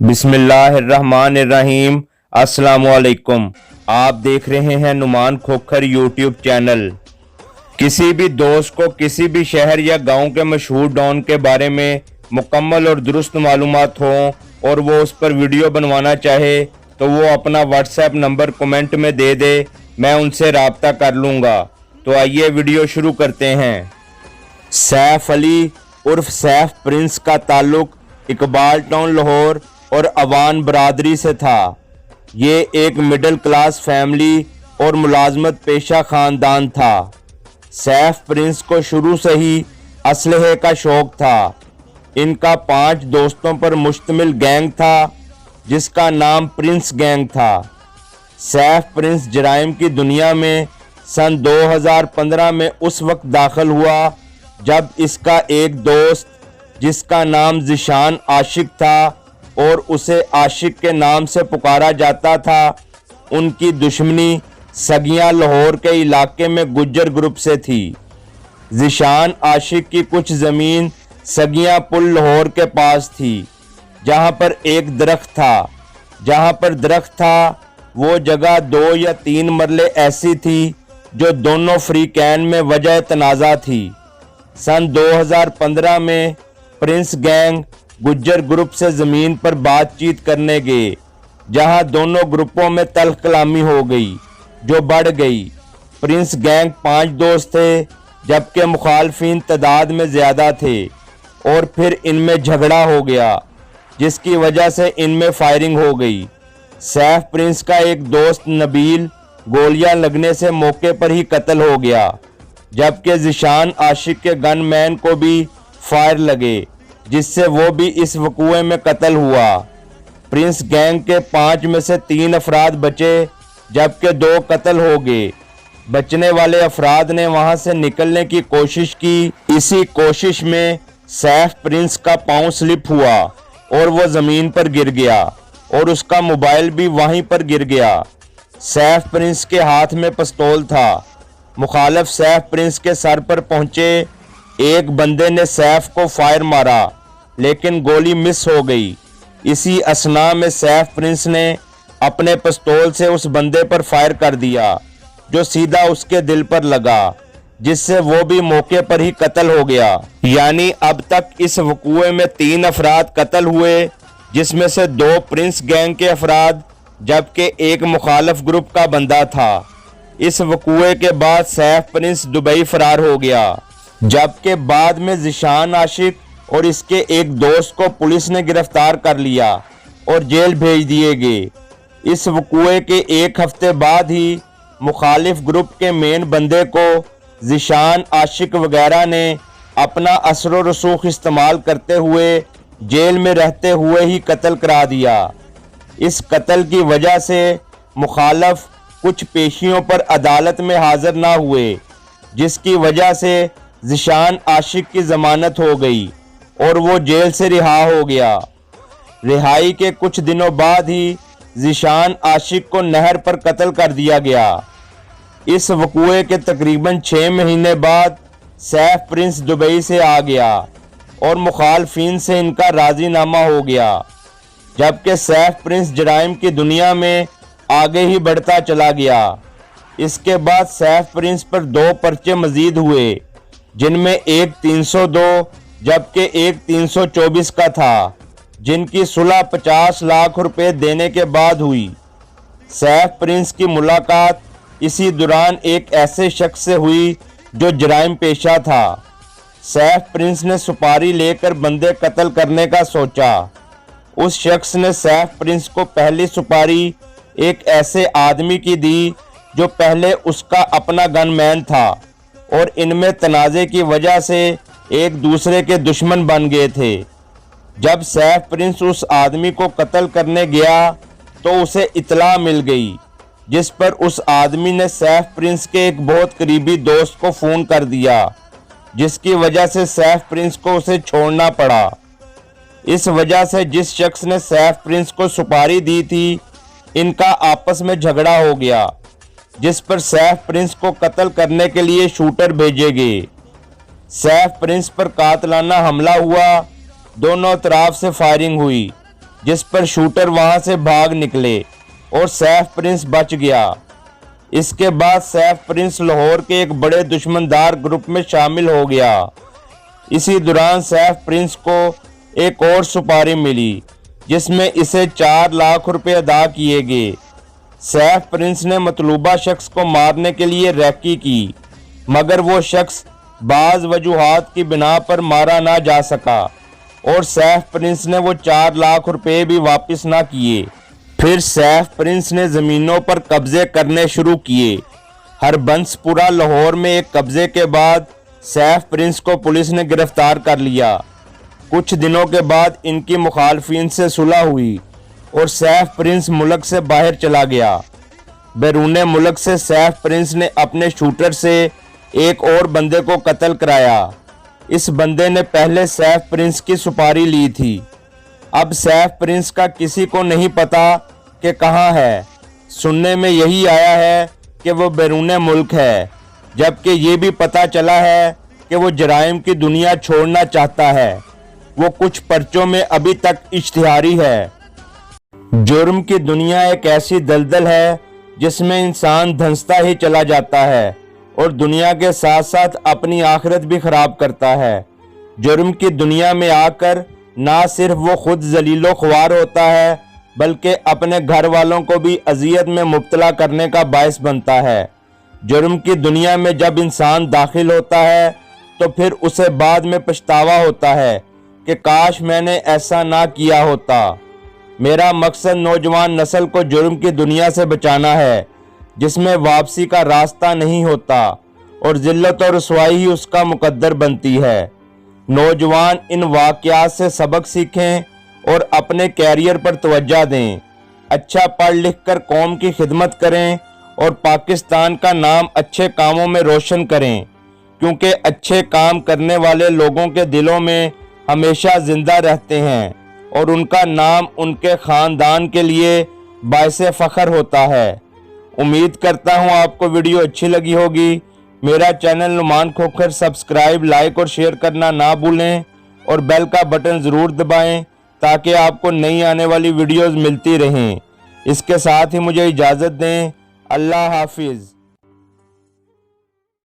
बिस्मिल्लाहिर्रहमानिर्रहीम। अस्सलामुअलैकुम। आप देख रहे हैं नुमान खोखर यूट्यूब चैनल। किसी भी दोस्त को किसी भी शहर या गांव के मशहूर डॉन के बारे में मुकम्मल और दुरुस्त मालूमात हो और वो उस पर वीडियो बनवाना चाहे तो वो अपना व्हाट्सएप नंबर कमेंट में दे दे, मैं उनसे राब्ता कर लूँगा। तो आइए वीडियो शुरू करते हैं। सैफ अली उर्फ सैफ प्रिंस का ताल्लुक इकबाल टाउन लाहौर और अवान बरादरी से था। ये एक मिडिल क्लास फैमिली और मुलाजमत पेशा ख़ानदान था। सैफ प्रिंस को शुरू से ही असलहे का शौक़ था। इनका 5 दोस्तों पर मुश्तमिल गैंग था जिसका नाम प्रिंस गैंग था। सैफ प्रिंस जराइम की दुनिया में सन 2015 में उस वक्त दाखिल हुआ जब इसका एक दोस्त जिसका नाम ज़िशान आशिक था और उसे आशिक के नाम से पुकारा जाता था, उनकी दुश्मनी सगियां लाहौर के इलाके में गुज्जर ग्रुप से थी। ज़िशान आशिक की कुछ ज़मीन सगियां पुल लाहौर के पास थी जहां पर एक दरख्त था। जहां पर दरख्त था वो जगह 2 या 3 मरले ऐसी थी जो दोनों फ्रीकैन में वजह तनाज़ा थी। सन 2015 में प्रिंस गैंग गुज्जर ग्रुप से ज़मीन पर बातचीत करने गए जहां दोनों ग्रुपों में तल्ख कलामी हो गई जो बढ़ गई। प्रिंस गैंग 5 दोस्त थे जबकि मुखालफिन तादाद में ज़्यादा थे और फिर इनमें झगड़ा हो गया जिसकी वजह से इनमें फायरिंग हो गई। सैफ प्रिंस का एक दोस्त नबील गोलियां लगने से मौके पर ही कत्ल हो गया जबकि ज़िशान आशिक के गनमैन को भी फायर लगे जिससे वो भी इस वक़ूए में कत्ल हुआ। प्रिंस गैंग के 5 में से 3 अफराद बचे जबकि 2 कत्ल हो गए। बचने वाले अफराद ने वहां से निकलने की कोशिश की। इसी कोशिश में सैफ प्रिंस का पांव स्लिप हुआ और वो ज़मीन पर गिर गया और उसका मोबाइल भी वहीं पर गिर गया। सैफ प्रिंस के हाथ में पिस्तौल था। मुखालिफ सैफ प्रिंस के सर पर पहुंचे एक बंदे ने सैफ को फायर मारा लेकिन गोली मिस हो गई। इसी असना में सैफ प्रिंस ने अपने पिस्तौल से उस बंदे पर फायर कर दिया जो सीधा उसके दिल पर लगा जिससे वो भी मौके पर ही कत्ल हो गया। यानी अब तक इस वक़ूए में 3 अफराद कत्ल हुए जिसमें से 2 प्रिंस गैंग के अफराद जबकि एक मुखालिफ ग्रुप का बंदा था। इस वक़ूए के बाद सैफ प्रिंस दुबई फरार हो गया जबकि बाद में ज़िशान आशिक और इसके एक दोस्त को पुलिस ने गिरफ्तार कर लिया और जेल भेज दिए गए। इस वक़ूए के 1 हफ्ते बाद ही मुखालिफ ग्रुप के मेन बंदे को ज़िशान आशिक वगैरह ने अपना असर व रसूख इस्तेमाल करते हुए जेल में रहते हुए ही कत्ल करा दिया। इस कत्ल की वजह से मुखालिफ कुछ पेशियों पर अदालत में हाजिर ना हुए जिसकी वजह से ज़िशान आशिक की ज़मानत हो गई और वो जेल से रिहा हो गया। रिहाई के कुछ दिनों बाद ही ज़िशान आशिक को नहर पर कत्ल कर दिया गया। इस वक़ूए के तकरीबन 6 महीने बाद सैफ प्रिंस दुबई से आ गया और मुखालफिन से इनका राज़ीनामा हो गया जबकि सैफ प्रिंस जराइम की दुनिया में आगे ही बढ़ता चला गया। इसके बाद सैफ प्रिंस पर 2 पर्चे मजीद हुए जिनमें एक 302 जबकि एक 324 का था जिनकी सुलह 50 लाख रुपए देने के बाद हुई। सैफ प्रिंस की मुलाकात इसी दौरान एक ऐसे शख्स से हुई जो जराइम पेशा था। सैफ प्रिंस ने सुपारी लेकर बंदे कत्ल करने का सोचा। उस शख्स ने सैफ प्रिंस को पहली सुपारी एक ऐसे आदमी की दी जो पहले उसका अपना गनमैन था और इनमें तनाज़े की वजह से एक दूसरे के दुश्मन बन गए थे। जब सैफ प्रिंस उस आदमी को कत्ल करने गया तो उसे इत्तला मिल गई जिस पर उस आदमी ने सैफ प्रिंस के एक बहुत करीबी दोस्त को फ़ोन कर दिया जिसकी वजह से सैफ प्रिंस को उसे छोड़ना पड़ा। इस वजह से जिस शख्स ने सैफ प्रिंस को सुपारी दी थी इनका आपस में झगड़ा हो गया जिस पर सैफ प्रिंस को कत्ल करने के लिए शूटर भेजे गए। सैफ प्रिंस पर कातलाना हमला हुआ, दोनों तरफ से फायरिंग हुई जिस पर शूटर वहां से भाग निकले और सैफ प्रिंस बच गया। इसके बाद सैफ प्रिंस लाहौर के एक बड़े दुश्मनदार ग्रुप में शामिल हो गया। इसी दौरान सैफ प्रिंस को एक और सुपारी मिली जिसमें इसे 4 लाख रुपए अदा किए गए। सैफ प्रिंस ने मतलूबा शख्स को मारने के लिए रैकी की, मगर वो शख्स बाज़ वजूहात की बिना पर मारा ना जा सका और सैफ प्रिंस ने वो 4 लाख रुपए भी वापस ना किए। फिर सैफ प्रिंस ने ज़मीनों पर कब्जे करने शुरू किए। हरबंसपुरा लाहौर में एक कब्जे के बाद सैफ प्रिंस को पुलिस ने गिरफ्तार कर लिया। कुछ दिनों के बाद इनकी मुखालफिन से सुलह हुई और सैफ प्रिंस मुल्क से बाहर चला गया। बैरून मुल्क से सैफ प्रिंस ने अपने शूटर से एक और बंदे को कत्ल कराया। इस बंदे ने पहले सैफ प्रिंस की सुपारी ली थी। अब सैफ प्रिंस का किसी को नहीं पता कि कहाँ है। सुनने में यही आया है कि वो बैरून मुल्क है, जबकि ये भी पता चला है कि वो जराइम की दुनिया छोड़ना चाहता है। वो कुछ पर्चों में अभी तक इश्तिहारी है। जुर्म की दुनिया एक ऐसी दलदल है जिसमें इंसान धंसता ही चला जाता है और दुनिया के साथ साथ अपनी आखिरत भी खराब करता है। जुर्म की दुनिया में आकर ना सिर्फ वो खुद जलीलो ख्वार होता है, बल्कि अपने घर वालों को भी अजियत में मुब्तला करने का बायस बनता है। जुर्म की दुनिया में जब इंसान दाखिल होता है तो फिर उसे बाद में पछतावा होता है कि काश मैंने ऐसा ना किया होता। मेरा मकसद नौजवान नस्ल को जुर्म की दुनिया से बचाना है, जिसमें वापसी का रास्ता नहीं होता और जिल्लत और रुसवाई ही उसका मुकद्दर बनती है। नौजवान इन वाक़यात से सबक सीखें और अपने कैरियर पर तवज्जो दें। अच्छा पढ़ लिख कर कौम की खिदमत करें और पाकिस्तान का नाम अच्छे कामों में रोशन करें, क्योंकि अच्छे काम करने वाले लोगों के दिलों में हमेशा जिंदा रहते हैं और उनका नाम उनके ख़ानदान के लिए बाइसे फ़ख्र होता है। उम्मीद करता हूँ आपको वीडियो अच्छी लगी होगी। मेरा channel Numan Khokhar subscribe, like और शेयर करना ना भूलें और बेल का बटन ज़रूर दबाएं ताकि आपको नई आने वाली वीडियोज़ मिलती रहें। इसके साथ ही मुझे इजाज़त दें। अल्लाह हाफिज़।